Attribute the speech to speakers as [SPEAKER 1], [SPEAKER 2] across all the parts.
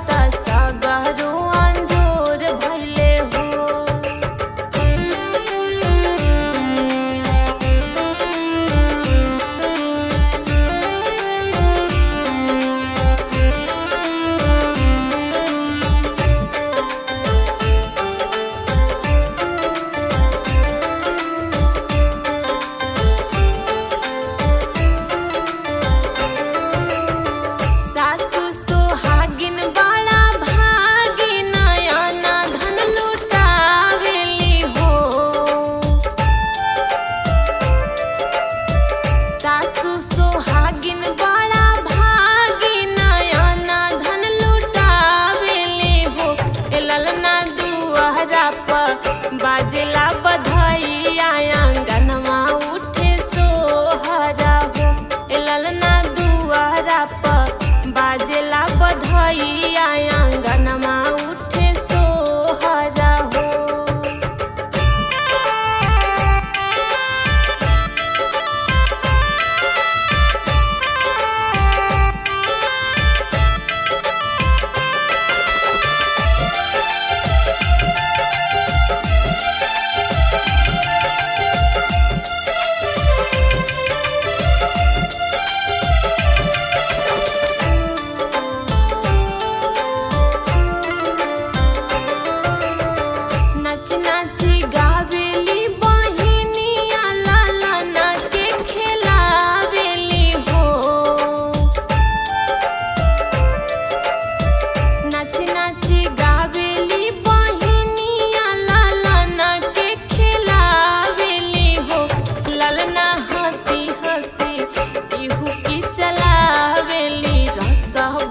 [SPEAKER 1] त सगरो अंजोर भइले हो। सासु सोहागिन बड़ा भागी नयना धन लुटावेली हो। सासु सोहागिन बड़ा भागी नयना धन लुटावेली हो। ए ललना दुआरा पर बाजेला बधैया आंगनवा उठे सोहरा हो। ए ललना दुआरा पर बाजेला बधैया आंगनवा उठे सोहरा हो। नाची नाची गावेली बहिनिया ललना के खेलावेली हो। नाची नाची गावेली बहिनिया ललना के खेलावेली हो। ललना हंसी हंसी इहू की चलावेली रस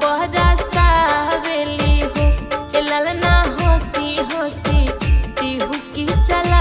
[SPEAKER 1] बरसावेली हो। ए ललना हंसी हंसी इहू की चला